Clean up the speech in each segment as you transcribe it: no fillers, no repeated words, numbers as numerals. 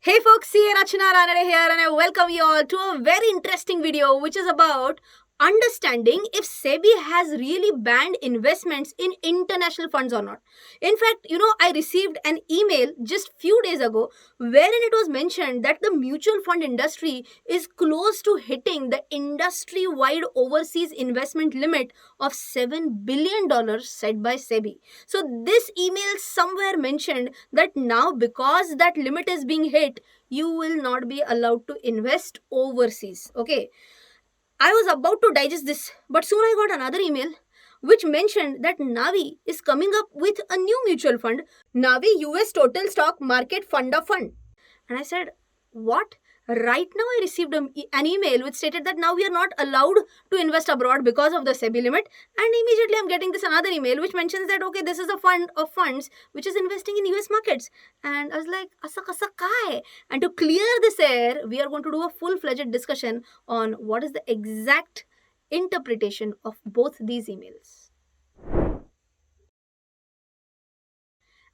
Hey folks, Rachana Ranade here and I welcome you all to a very interesting video which is about understanding if SEBI has really banned investments in international funds or not. In fact, I received an email just few days ago wherein it was mentioned that the mutual fund industry is close to hitting the industry-wide overseas investment limit of $7 billion set by SEBI. So this email somewhere mentioned that now because that limit is being hit, you will not be allowed to invest overseas. Okay, I was about to digest this, but soon I got another email which mentioned that NAVI is coming up with a new mutual fund, NAVI US Total Stock Market Fund of Fund. And I said, what? Right now I received an email which stated that now we are not allowed to invest abroad because of the SEBI limit. And immediately I'm getting this another email which mentions that, okay, this is a fund of funds which is investing in US markets. And I was like, asa kasa kai? And to clear this air, we are going to do a full-fledged discussion on what is the exact interpretation of both these emails.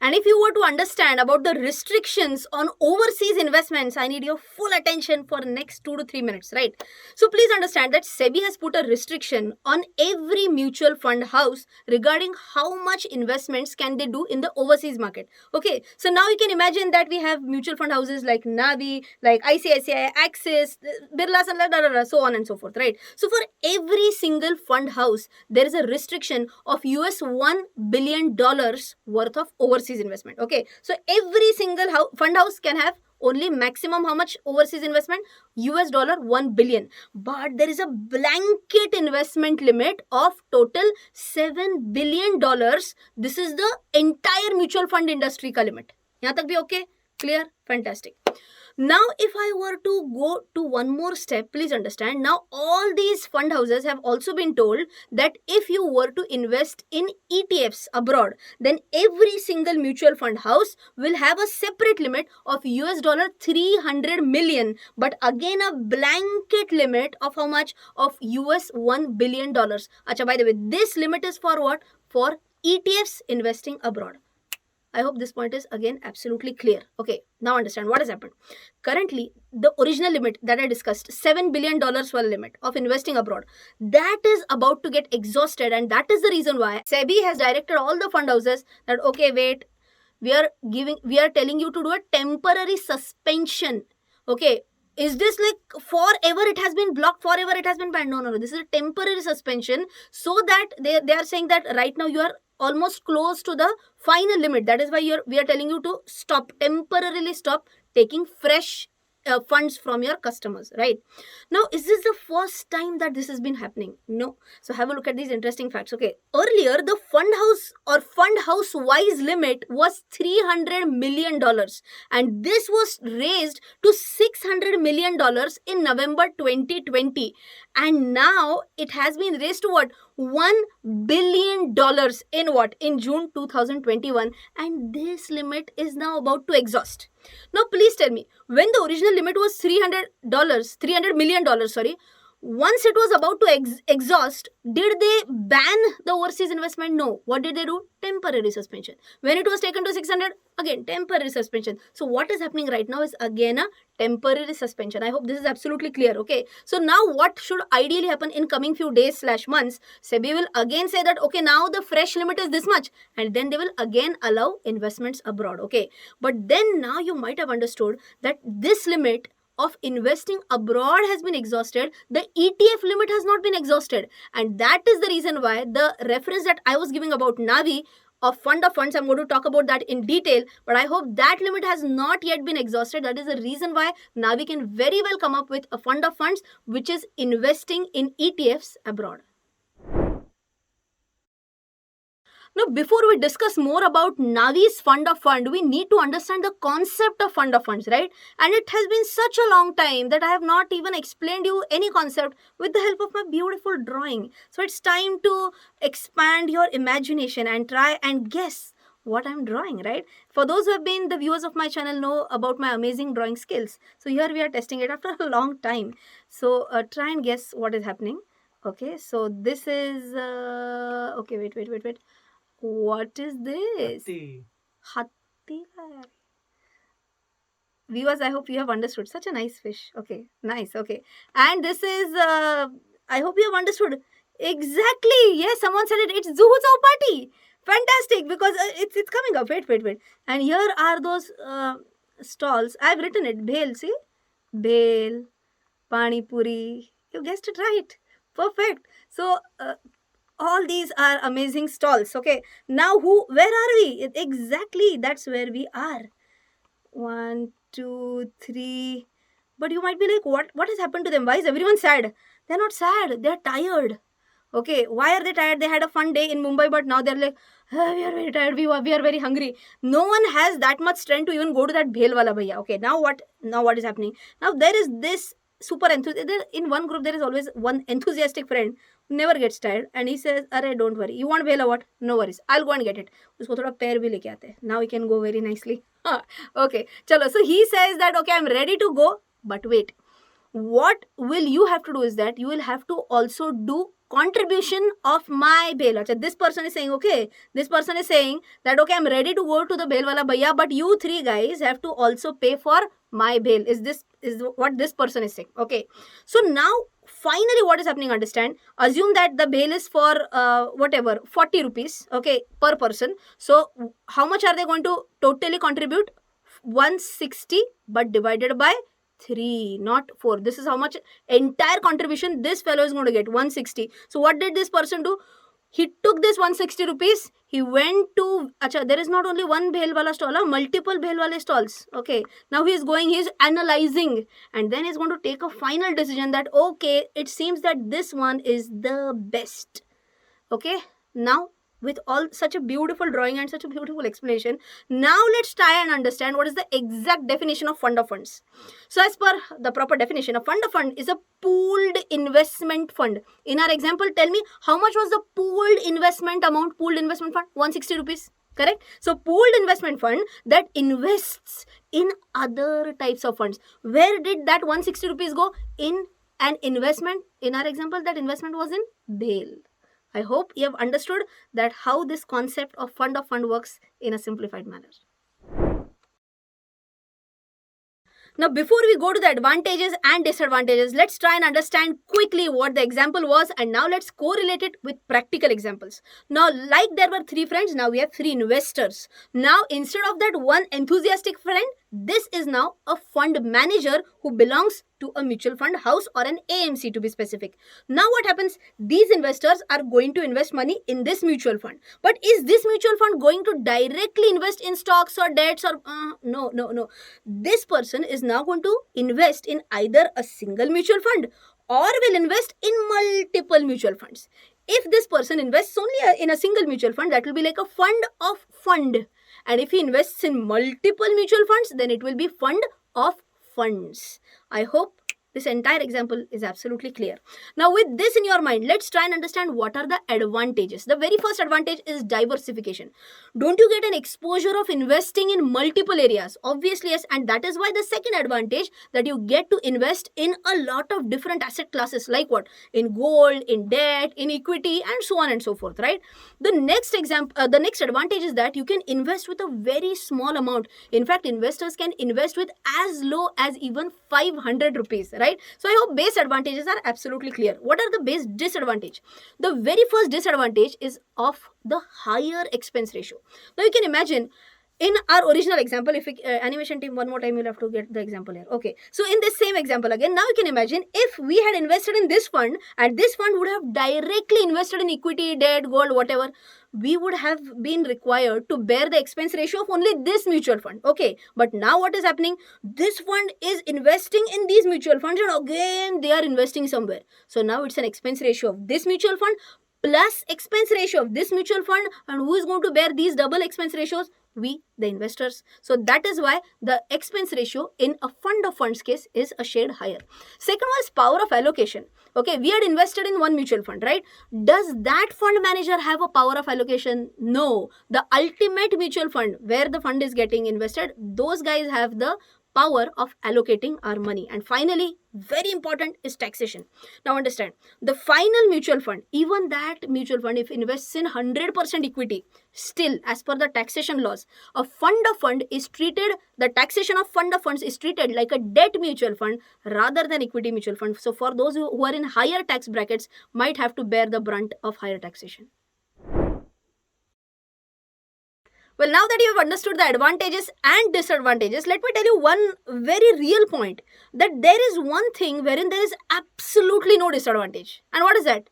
And if you were to understand about the restrictions on overseas investments, I need your full attention for the next 2 to 3 minutes, right? So please understand that SEBI has put a restriction on every mutual fund house regarding how much investments can they do in the overseas market. Okay, so now you can imagine that we have mutual fund houses like NAVI, like ICICI, Axis, Birla, so on and so forth, right? So for every single fund house, there is a restriction of US $1 billion worth of overseas investment. Okay, so every single fund house can have only maximum how much overseas investment? US dollar 1 billion. But there is a blanket investment limit of total $7 billion. This is the entire mutual fund industry ka limit. Yahan tak bhi okay? Clear? Fantastic. Now, if I were to go to one more step, please understand. Now, all these fund houses have also been told that if you were to invest in ETFs abroad, then every single mutual fund house will have a separate limit of US dollar 300 million, but again a blanket limit of how much? Of US $1 billion. Acha, by the way, this limit is for what? For ETFs investing abroad. I hope this point is again absolutely clear. Okay, now understand what has happened. Currently, the original limit that I discussed, $7 billion for limit of investing abroad, that is about to get exhausted, and that is the reason why SEBI has directed all the fund houses that, okay, wait, we are telling you to do a temporary suspension. Okay, is this like forever it has been blocked, forever it has been banned? No, this is a temporary suspension, so that they are saying that right now you are almost close to the final limit. That is why we are telling you to temporarily stop taking fresh funds from your customers, right? Now, is this the first time that this has been happening? No. So have a look at these interesting facts. Okay, earlier the fund house wise limit was $300 million, and this was raised to $600 million in November 2020, and now it has been raised to what? $1 billion in what? In June 2021, and this limit is now about to exhaust. Now, please tell me, when the original limit was $300 million, sorry, once it was about to exhaust, did they ban the overseas investment? No. What did they do? Temporary suspension. When it was taken to 600, again, temporary suspension. So what is happening right now is again a temporary suspension. I hope this is absolutely clear. Okay. So now what should ideally happen in coming few days / months? SEBI will again say that, okay, now the fresh limit is this much, and then they will again allow investments abroad. Okay. But then now you might have understood that this limit of investing abroad has been exhausted. The ETF limit has not been exhausted, and that is the reason why the reference that I was giving about NAVI of fund of funds, I'm going to talk about that in detail, but I hope that limit has not yet been exhausted. That is the reason why NAVI can very well come up with a fund of funds which is investing in ETFs abroad. Now, before we discuss more about NAVI's fund of fund, we need to understand the concept of fund of funds, right? And it has been such a long time that I have not even explained you any concept with the help of my beautiful drawing. So it's time to expand your imagination and try and guess what I'm drawing, right? For those who have been the viewers of my channel know about my amazing drawing skills. So here we are testing it after a long time. So try and guess what is happening. Okay, so this is, okay, wait. What is this? Hatti. Viewers, I hope you have understood. Such a nice fish. Okay, nice. Okay, and this is. I hope you have understood. Exactly. Yes, someone said it. It's Zuhu Chowpatty. Fantastic, because it's coming up. Wait. And here are those stalls. I've written it. Bhel. See, Bhel, Pani Puri. You guessed it right. Perfect. So. All these are amazing stalls. Okay, now where are we? Exactly, that's where we are. 1, 2, 3. But you might be like, what has happened to them? Why is everyone sad? They're not sad, they're tired. Okay, why are they tired? They had a fun day in Mumbai, but now they're like, we are very tired, we are very hungry. No one has that much strength to even go to that bhel wala bhaiya. Okay, now what is happening? Now there is this super enthusiastic. In one group there is always one enthusiastic friend who never gets tired, and he says, "Arey, don't worry. You want bhel or what? No worries. I'll go and get it." उसको थोड़ा पैर भी लेके आते हैं. Now we can go very nicely. Okay, chalo. So he says that, okay, I'm ready to go, but wait. What will you have to do is that you will have to also do contribution of my bail. This person is saying, okay, this person is saying that, okay, I'm ready to go to the bail wala bhaiya, but you three guys have to also pay for my bail. Is what this person is saying? Okay, so now finally what is happening, understand, assume that the bail is for whatever 40 rupees, okay, per person. So how much are they going to totally contribute? 160, but divided by 3, not 4. This is how much entire contribution this fellow is going to get, 160. So what did this person do? He took this 160 rupees, he went to, there is not only one bhel wala stall, multiple bhel wale stalls. Okay, now he is analyzing, and then he's going to take a final decision that, okay, it seems that this one is the best. Okay, now with all such a beautiful drawing and such a beautiful explanation, now let's try and understand what is the exact definition of fund of funds. So as per the proper definition, a fund of fund is a pooled investment fund. In our example, tell me how much was the pooled investment amount? Pooled investment fund, 160 rupees. Correct? So pooled investment fund that invests in other types of funds. Where did that 160 rupees go? In an investment. In our example, that investment was in bail. I hope you have understood that how this concept of fund works in a simplified manner. Now, before we go to the advantages and disadvantages, let's try and understand quickly what the example was, and now let's correlate it with practical examples. Now, like there were 3 friends, now we have 3 investors. Now, instead of that one enthusiastic friend, this is now a fund manager who belongs to a mutual fund house or an AMC to be specific. Now what happens? These investors are going to invest money in this mutual fund. But is this mutual fund going to directly invest in stocks or debts or no. This person is now going to invest in either a single mutual fund or will invest in multiple mutual funds. If this person invests only in a single mutual fund, that will be like a fund of fund. And if he invests in multiple mutual funds, then it will be fund of funds. I hope this entire example is absolutely clear. Now with this in your mind, let's try and understand what are the advantages. The very first advantage is diversification. Don't you get an exposure of investing in multiple areas? Obviously yes, and that is why the second advantage, that you get to invest in a lot of different asset classes, like what? In gold, in debt, in equity, and so on and so forth, right? The next advantage is that you can invest with a very small amount. In fact, investors can invest with as low as even 500 rupees, right? So I hope base advantages are absolutely clear. What are the base disadvantage? The very first disadvantage is of the higher expense ratio. Now you can imagine, in our original example, if animation team, one more time, you'll have to get the example here. Okay, so in this same example again, now you can imagine if we had invested in this fund and this fund would have directly invested in equity, debt, gold, whatever, we would have been required to bear the expense ratio of only this mutual fund. Okay, but now what is happening? This fund is investing in these mutual funds and again they are investing somewhere. So now it's an expense ratio of this mutual fund plus expense ratio of this mutual fund, and who is going to bear these double expense ratios? We, the investors. So that is why the expense ratio in a fund of funds case is a shade higher. Second one is power of allocation. Okay, we had invested in one mutual fund, right? Does that fund manager have a power of allocation? No. The ultimate mutual fund where the fund is getting invested, those guys have the power of allocating our money. And finally, very important, is taxation. Now understand, the final mutual fund, even that mutual fund, if invests in 100% equity, still as per the taxation laws, a fund of fund is treated, the taxation of fund of funds is treated like a debt mutual fund rather than equity mutual fund. So for those who are in higher tax brackets, might have to bear the brunt of higher taxation. Well, now that you have understood the advantages and disadvantages, let me tell you one very real point, that there is one thing wherein there is absolutely no disadvantage. And what is that?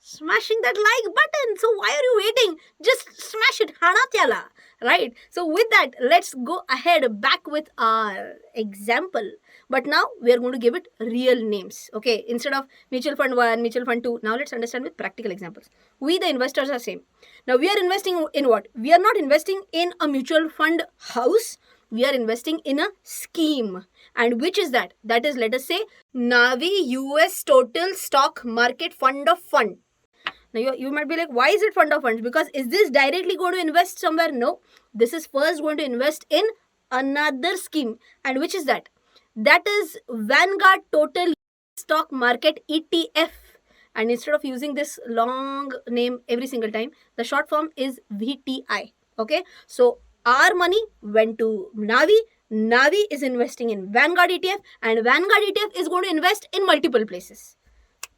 Smashing that like button. So why are you waiting? Just smash it. Hana tyala. Right? So with that, let's go ahead back with our example. But now we are going to give it real names. Okay, instead of mutual fund 1, mutual fund 2. Now let's understand with practical examples. We the investors are same. Now we are investing in what? We are not investing in a mutual fund house. We are investing in a scheme. And which is that? That is, let us say, NAVI US Total Stock Market Fund of Fund. Now you might be like, why is it fund of funds? Because is this directly going to invest somewhere? No. This is first going to invest in another scheme. And which is that? That is Vanguard Total Stock Market ETF. And instead of using this long name every single time, the short form is VTI. Okay. So our money went to NAVI. NAVI is investing in Vanguard ETF, and Vanguard ETF is going to invest in multiple places.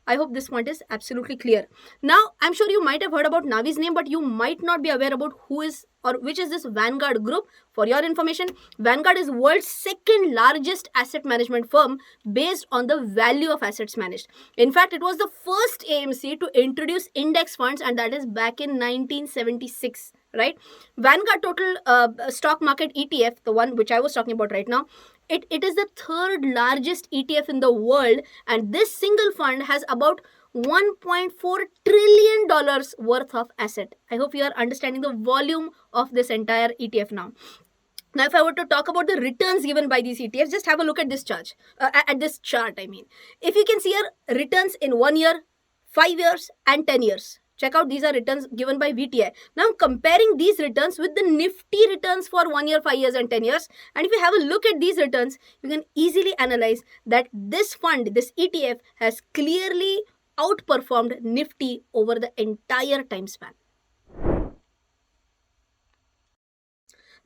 I hope this point is absolutely clear. Now, I'm sure you might have heard about NAVI's name, but you might not be aware about who is or which is this Vanguard group. For your information, Vanguard is world's second largest asset management firm based on the value of assets managed. In fact, it was the first AMC to introduce index funds, and that is back in 1976. Right? Vanguard Total Stock Market ETF, the one which I was talking about right now, it is the third largest ETF in the world, and this single fund has about $1.4 trillion worth of asset. I hope you are understanding the volume of this entire ETF now. Now, if I were to talk about the returns given by these ETFs, just have a look at this chart. If you can see here, returns in 1 year, 5 years, and 10 years. Check out, these are returns given by VTI. Now, comparing these returns with the Nifty returns for 1 year, 5 years, and 10 years. And if you have a look at these returns, you can easily analyze that this fund, this ETF, has clearly outperformed Nifty over the entire time span.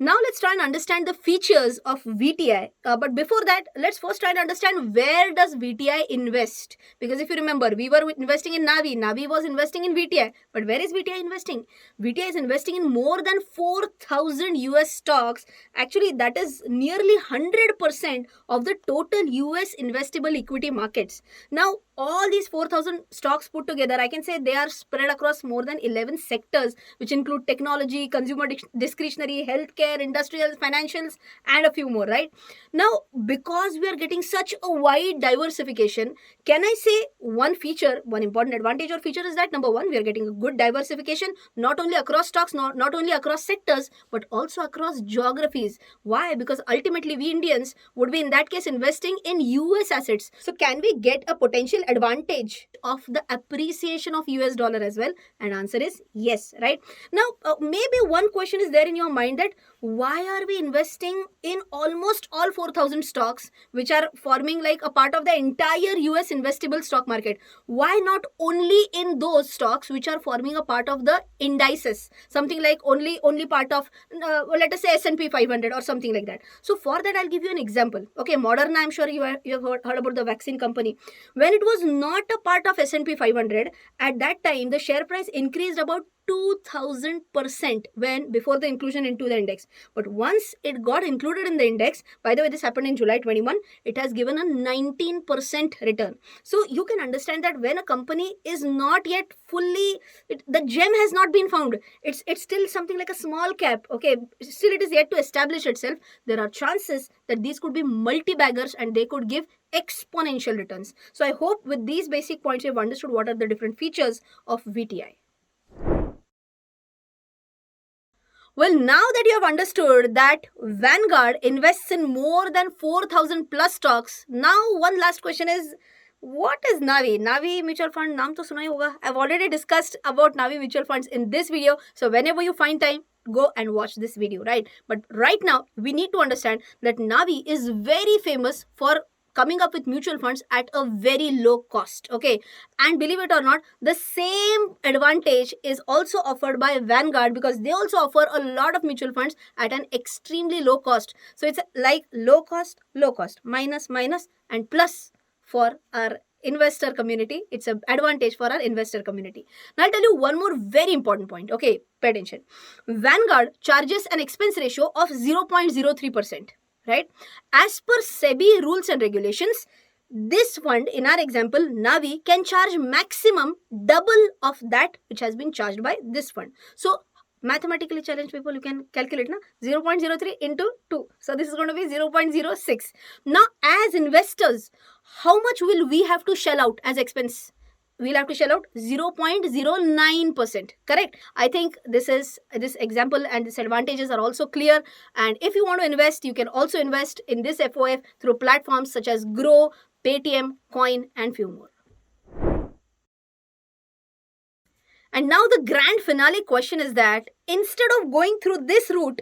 Now let's try and understand the features of VTI. But before that, let's first try and understand where does VTI invest. Because if you remember, we were investing in NAVI. NAVI was investing in VTI. But where is VTI investing? VTI is investing in more than 4,000 US stocks. Actually, that is nearly 100% of the total US investable equity markets. Now, all these 4,000 stocks put together, I can say they are spread across more than 11 sectors, which include technology, consumer discretionary, healthcare, industrials, financials, and a few more, right? Now, because we are getting such a wide diversification, can I say one feature, one important advantage or feature is that, number one, we are getting a good diversification, not only across stocks, not only across sectors, but also across geographies. Why? Because ultimately we Indians would be in that case investing in US assets. So can we get a potential advantage of the appreciation of US dollar as well? And answer is yes, right? Now, maybe one question is there in your mind, that why are we investing in almost all 4,000 stocks which are forming like a part of the entire US investable stock market? Why not only in those stocks which are forming a part of the indices? Something like only part of, let us say S&P 500 or something like that. So for that, I'll give you an example. Okay, Moderna, I'm sure you have heard about the vaccine company. When it was not a part of S&P 500, at that time, the share price increased about 2,000% before the inclusion into the index. But once it got included in the index, by the way, this happened in July 21, it has given a 19% return. So you can understand that when a company is not yet fully, the gem has not been found. It's still something like a small cap. Okay, still it is yet to establish itself. There are chances that these could be multi-baggers and they could give exponential returns. So I hope with these basic points you've understood what are the different features of VTI. Well, now that you have understood that Vanguard invests in more than 4,000 plus stocks, now one last question is, what is NAVI? NAVI mutual fund, naam to suna hi hoga. I've already discussed about NAVI mutual funds in this video. So whenever you find time, go and watch this video, right? But right now, we need to understand that NAVI is very famous for coming up with mutual funds at a very low cost, okay? And believe it or not, the same advantage is also offered by Vanguard, because they also offer a lot of mutual funds at an extremely low cost. So it's like low cost, minus, and plus for our investor community. It's an advantage for our investor community. Now I'll tell you one more very important point, okay? Pay attention. Vanguard charges an expense ratio of 0.03%. right? As per SEBI rules and regulations, this fund, in our example, NAVI, can charge maximum double of that which has been charged by this fund. So, mathematically challenged people, you can calculate, na? 0.03 into 2. So, this is going to be 0.06. Now, as investors, how much will we have to shell out as expense? We'll have to shell out 0.09%. Correct? I think this example and these advantages are also clear. And if you want to invest, you can also invest in this FOF through platforms such as Grow, Paytm, Coin, and few more. And now the grand finale question is that instead of going through this route,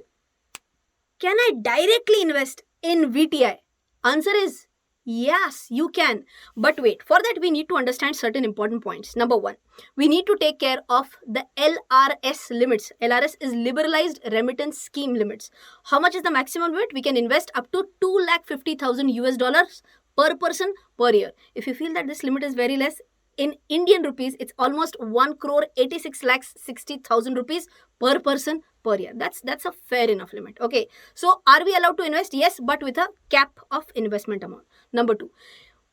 can I directly invest in VTI? Answer is yes, you can. But wait, for that we need to understand certain important points. Number one, we need to take care of the LRS limits. LRS is Liberalized Remittance Scheme limits. How much is the maximum limit? We can invest up to $250,000 per person per year. If you feel that this limit is very less, in Indian rupees, it's almost 1,86,60,000 rupees per person per year. That's a fair enough limit. Okay. So, are we allowed to invest? Yes, but with a cap of investment amount. Number two,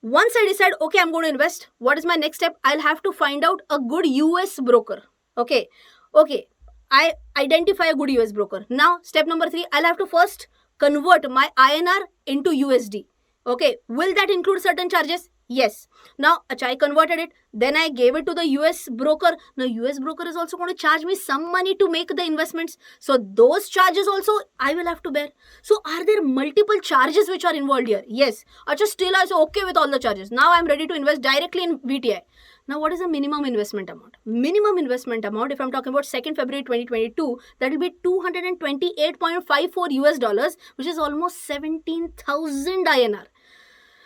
once I decide, okay, I'm going to invest, what is my next step? I'll have to find out a good US broker. Okay. I identify a good US broker. Now, step number 3, I'll have to first convert my INR into USD. Okay. Will that include certain charges? Yes. Now, I converted it. Then I gave it to the US broker. Now, US broker is also going to charge me some money to make the investments. So, those charges also I will have to bear. So, are there multiple charges which are involved here? Yes. Still I say okay with all the charges. Now, I am ready to invest directly in VTI. Now, what is the minimum investment amount? Minimum investment amount, if I'm talking about 2nd February 2022, that will be $228.54 US, which is almost 17,000 INR.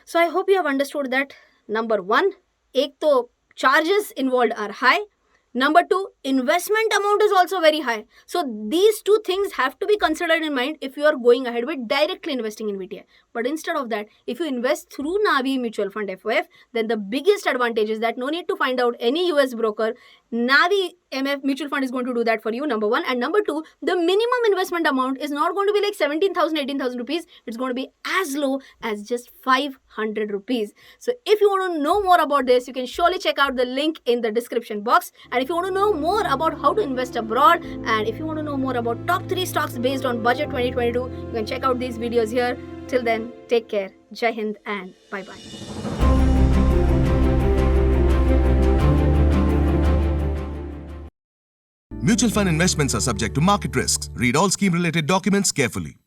So, I hope you have understood that number one, ek to charges involved are high. Number two, investment amount is also very high. So, these two things have to be considered in mind if you are going ahead with directly investing in VTI. But instead of that, if you invest through NAVI mutual fund FOF, then the biggest advantage is that no need to find out any US broker. NAVI MF mutual fund is going to do that for you, number one. And number two, the minimum investment amount is not going to be like 17,000, 18,000 rupees. It's going to be as low as just 500 rupees. So, if you want to know more about this, you can surely check out the link in the description box. And if you want to know more about how to invest abroad, and if you want to know more about top 3 stocks based on budget 2022, you can check out these videos here. Till then, take care. Jai Hind and bye-bye. Mutual fund investments are subject to market risks. Read all scheme-related documents carefully.